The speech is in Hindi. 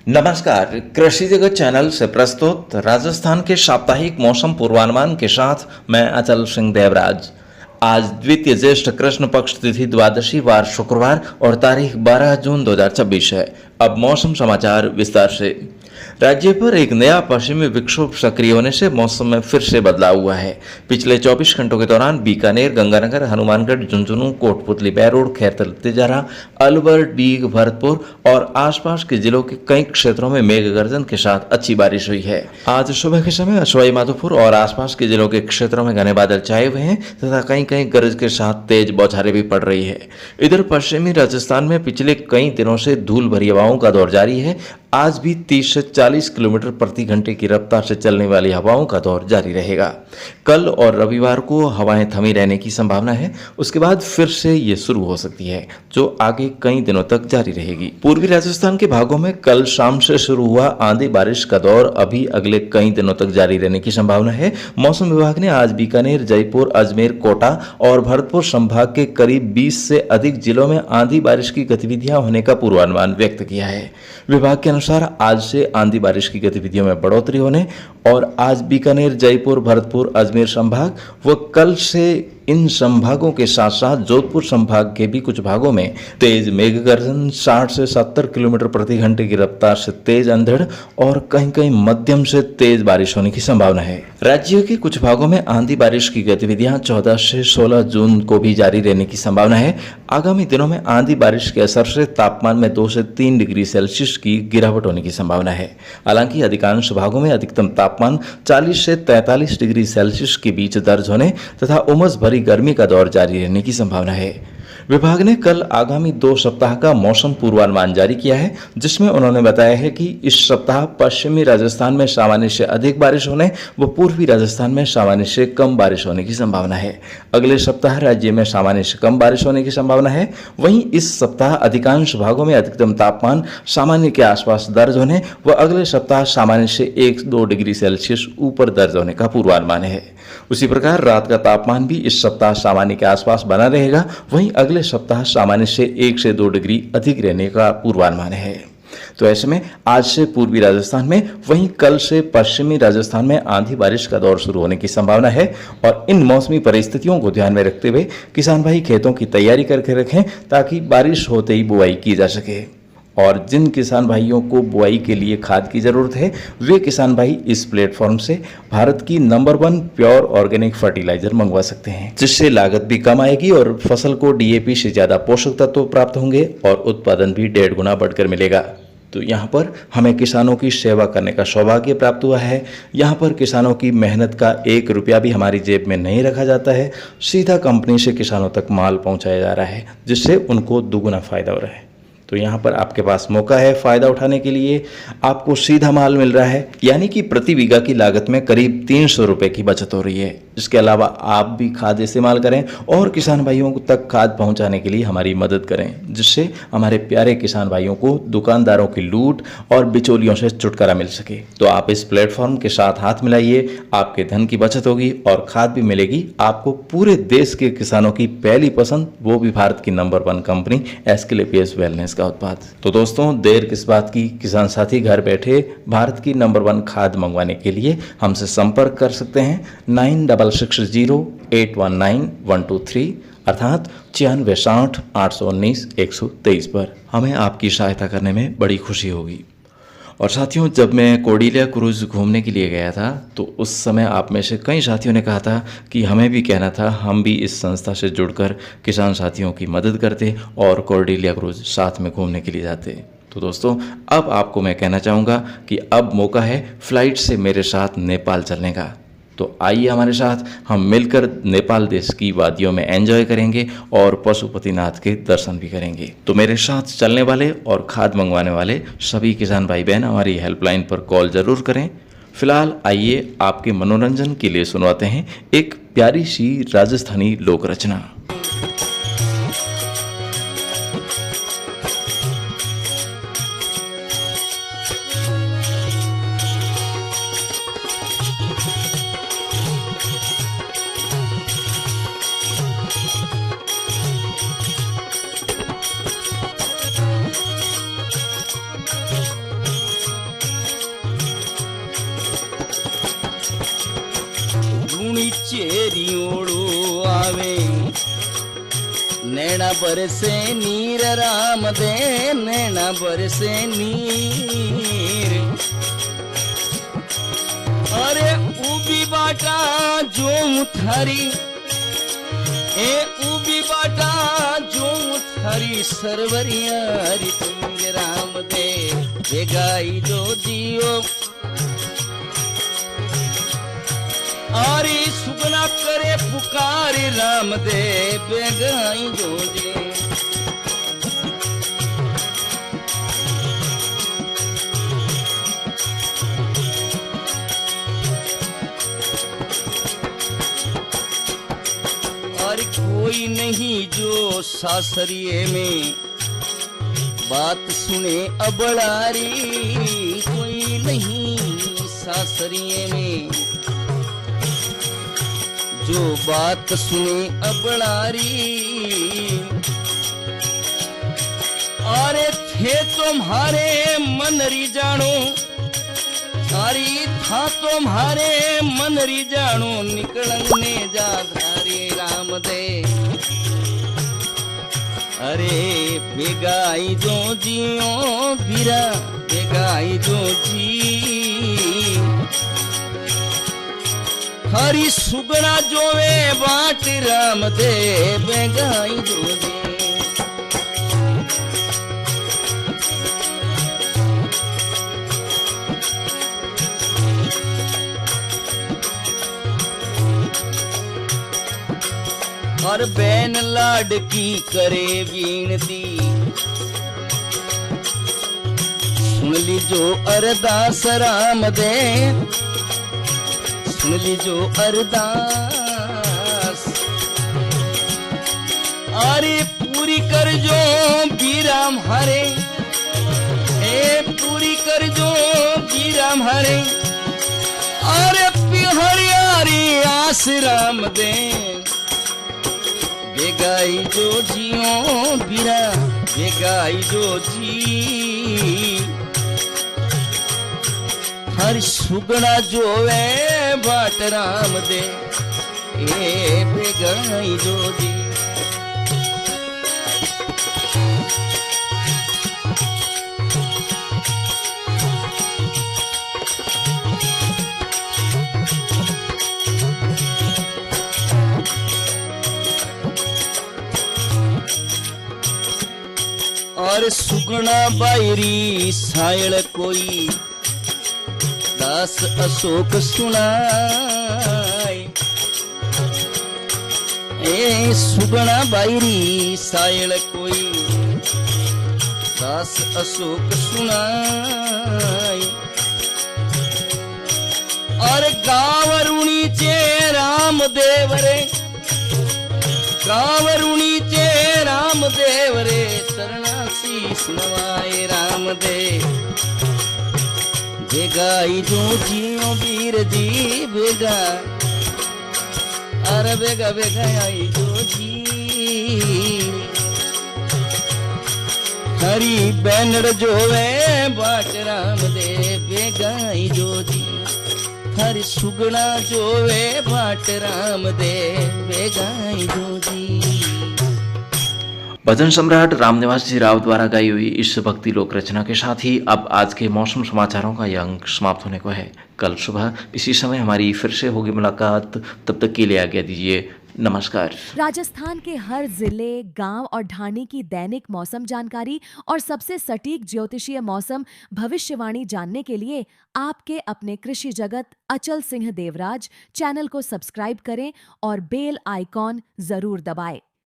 नमस्कार, कृषि जगत चैनल से प्रस्तुत राजस्थान के साप्ताहिक मौसम पूर्वानुमान के साथ मैं अचल सिंह देवराज। आज द्वितीय ज्येष्ठ कृष्ण पक्ष तिथि द्वादशी वार शुक्रवार और तारीख 12 जून 2026 है। अब मौसम समाचार विस्तार से। राज्य पर एक नया पश्चिमी विक्षोभ सक्रिय होने से मौसम में फिर से बदलाव हुआ है। पिछले 24 घंटों के दौरान बीकानेर, गंगानगर, हनुमानगढ़, झुंझुनू, कोटपुतली, बैरोड, खैरतल, तिजारा, अलवर, डीग, भरतपुर और आसपास के जिलों के कई क्षेत्रों में मेघ गर्जन के साथ अच्छी बारिश हुई है। आज सुबह के समय सवाई माधोपुर और आसपास के जिलों के क्षेत्रों में घने बादल छाए हुए हैं तथा कहीं कहीं गरज के साथ तेज बौछारें भी पड़ रही है। इधर पश्चिमी राजस्थान में पिछले कई दिनों से धूल भरी हवाओं का दौर जारी है। आज भी 30 से 40 किलोमीटर प्रति घंटे की रफ्तार से चलने वाली हवाओं का दौर जारी रहेगा। कल और रविवार को हवाएं थमी रहने की संभावना है। उसके बाद फिर से ये शुरू हो सकती है, जो आगे कई दिनों तक जारी रहेगी। पूर्वी राजस्थान के भागों में कल शाम से शुरू हुआ आंधी बारिश का दौर अभी अगले कई दिनों तक जारी रहने की संभावना है। मौसम विभाग ने आज बीकानेर, जयपुर, अजमेर, कोटा और भरतपुर संभाग के करीब 20 से अधिक जिलों में आंधी बारिश की गतिविधियां होने का पूर्वानुमान व्यक्त किया है। विभाग के अनुसार आज से आंधी बारिश की गतिविधियों में बढ़ोतरी होने और आज बीकानेर, जयपुर, भरतपुर, अजमेर संभाग व कल से इन संभागों के साथ साथ जोधपुर संभाग के भी कुछ भागों में तेज मेघ गर्जन, 60 से 70 किलोमीटर प्रति घंटे की रफ्तार से तेज अंधड़ और कहीं कहीं मध्यम से तेज बारिश होने की संभावना है। राज्य के कुछ भागों में आंधी बारिश की गतिविधियां 14 से 16 जून को भी जारी रहने की संभावना है। आगामी दिनों में आंधी बारिश के असर से तापमान में 2 से 3 डिग्री सेल्सियस की गिरावट होने की संभावना है। हालांकि अधिकांश भागों में अधिकतम तापमान 40 से 43 डिग्री सेल्सियस के बीच दर्ज होने तथा उमस भरी गर्मी का दौर जारी रहने की संभावना है। विभाग ने कल आगामी 2 सप्ताह का मौसम पूर्वानुमान जारी किया है, जिसमें उन्होंने बताया है कि इस सप्ताह पश्चिमी राजस्थान में सामान्य से अधिक बारिश होने व पूर्वी राजस्थान में सामान्य से कम बारिश होने की संभावना है। अगले सप्ताह राज्य में सामान्य से कम बारिश होने की संभावना है। वहीं इस सप्ताह अधिकांश भागों में अधिकतम तापमान सामान्य के आसपास दर्ज होने व अगले सप्ताह सामान्य से 1-2 डिग्री सेल्सियस ऊपर दर्ज होने का पूर्वानुमान है। उसी प्रकार रात का तापमान भी इस सप्ताह सामान्य के आसपास बना रहेगा। वहीं अगले सप्ताह सामान्य से 1 से 2 डिग्री अधिक रहने का पूर्वानुमान है। तो ऐसे में आज से पूर्वी राजस्थान में, वहीं कल से पश्चिमी राजस्थान में आंधी बारिश का दौर शुरू होने की संभावना है और इन मौसमी परिस्थितियों को ध्यान में रखते हुए किसान भाई खेतों की तैयारी करके रखें ताकि बारिश होते ही बुआई की जा सके। और जिन किसान भाइयों को बुआई के लिए खाद की ज़रूरत है, वे किसान भाई इस प्लेटफॉर्म से भारत की नंबर 1 प्योर ऑर्गेनिक फर्टिलाइजर मंगवा सकते हैं, जिससे लागत भी कम आएगी और फसल को डीएपी से ज़्यादा पोषक तत्व प्राप्त होंगे और उत्पादन भी 1.5 गुना बढ़कर मिलेगा। तो यहाँ पर हमें किसानों की सेवा करने का सौभाग्य प्राप्त हुआ है। यहाँ पर किसानों की मेहनत का 1 रुपया भी हमारी जेब में नहीं रखा जाता है, सीधा कंपनी से किसानों तक माल पहुँचाया जा रहा है, जिससे उनको दुगुना फायदा हो रहा है। तो यहाँ पर आपके पास मौका है फ़ायदा उठाने के लिए। आपको सीधा माल मिल रहा है, यानी कि प्रति बीघा की लागत में करीब 300 रुपये की बचत हो रही है। इसके अलावा आप भी खाद इस्तेमाल करें और किसान भाइयों तक खाद पहुँचाने के लिए हमारी मदद करें, जिससे हमारे प्यारे किसान भाइयों को दुकानदारों की लूट और बिचौलियों से छुटकारा मिल सके। तो आप इस प्लेटफॉर्म के साथ हाथ मिलाइए, आपके धन की बचत होगी और खाद भी मिलेगी आपको पूरे देश के किसानों की पहली पसंद, वो भी भारत की नंबर 1 कंपनी एस्क्लेपियस वेलनेस का उत्पाद। तो दोस्तों, देर किस बात की, किसान साथी घर बैठे भारत की नंबर 1 खाद मंगवाने के लिए हमसे संपर्क कर सकते हैं 9660819123 अर्थात 9660819123 पर। हमें आपकी सहायता करने में बड़ी खुशी होगी। और साथियों, जब मैं कोडिलिया क्रूज घूमने के लिए गया था तो उस समय आप में से कई साथियों ने कहा था कि हमें भी कहना था, हम भी इस संस्था से जुड़कर किसान साथियों की मदद करते और कोडिलिया क्रूज साथ में घूमने के लिए जाते। तो दोस्तों, अब आपको मैं कहना चाहूँगा कि अब मौका है फ्लाइट से मेरे साथ नेपाल चलने का। तो आइए हमारे साथ, हम मिलकर नेपाल देश की वादियों में एंजॉय करेंगे और पशुपतिनाथ के दर्शन भी करेंगे। तो मेरे साथ चलने वाले और खाद मंगवाने वाले सभी किसान भाई बहन हमारी हेल्पलाइन पर कॉल जरूर करें। फिलहाल आइए आपके मनोरंजन के लिए सुनवाते हैं एक प्यारी सी राजस्थानी लोक रचना। રૂણી ચેરીઓળો આવે નૈણા બરસે નીર રામ દે નૈણા બરસે નીર અરે ઊભી બાટા જોઉં થારી એ ઊભી બાટા જોઉં થારી સરવરિયારી તીર રામ દે ભેગાઈ જો જીઓ आरी सुगना करे पुकारी राम दे बेगाई जोजे और कोई नहीं जो सासरिये में बात सुने अबड़ारी कोई नहीं सासरिये में जो बात सुने अबड़ारी अरे थे तुम्हारे मन री जानो सारी था तुम्हारे मन री जानो निकलने जा धारे राम दे अरे बेगाई जो जियो बीरा बेगाई जो जी हरी सुगना जोवे बाट राम दे बेगाई जोजे और बैन लाडकी करे वीणती सुन लीजो अरदास राम दे सुन लीजो अरदास अरे पूरी कर जो बीराम हरे ए पूरी कर जो बीराम हरे अरे पिहरियारी आस राम दे बेगाई जो जियो बीरा बेगाई जो जी हर सुगना जोवे बाट राम दे ए बेगाई जो जी और सुगना बायरी सायळ कोई दास अशोक सुनाय ए सुगना बायरी सायळ कोई दास अशोक सुनाय और गावरुणीचे रामदेव रे गावरुणीचे रामदेव रे चरणाशीस नवाय रामदे बेगाई जो जियो वीर जी बेगा अरे बेगा बेगा आई जो जी हरी बैनर जोवे बाट राम दे बेगाई जो जी हरी सुगना जोवे बाट राम दे बेगाई जो जी। भजन सम्राट रामनिवास जी राव द्वारा गाई हुई इस भक्ति लोक रचना के साथ ही अब आज के मौसम समाचारों का यह अंक समाप्त होने को है। कल सुबह इसी समय हमारी फिर से होगी मुलाकात, तब तक के लिए आज्ञा दीजिए। नमस्कार। राजस्थान के हर जिले, गांव और ढाणी की दैनिक मौसम जानकारी और सबसे सटीक ज्योतिषीय मौसम भविष्यवाणी जानने के लिए आपके अपने कृषि जगत अचल सिंह देवराज चैनल को सब्सक्राइब करें और बेल आइकॉन जरूर दबाएं।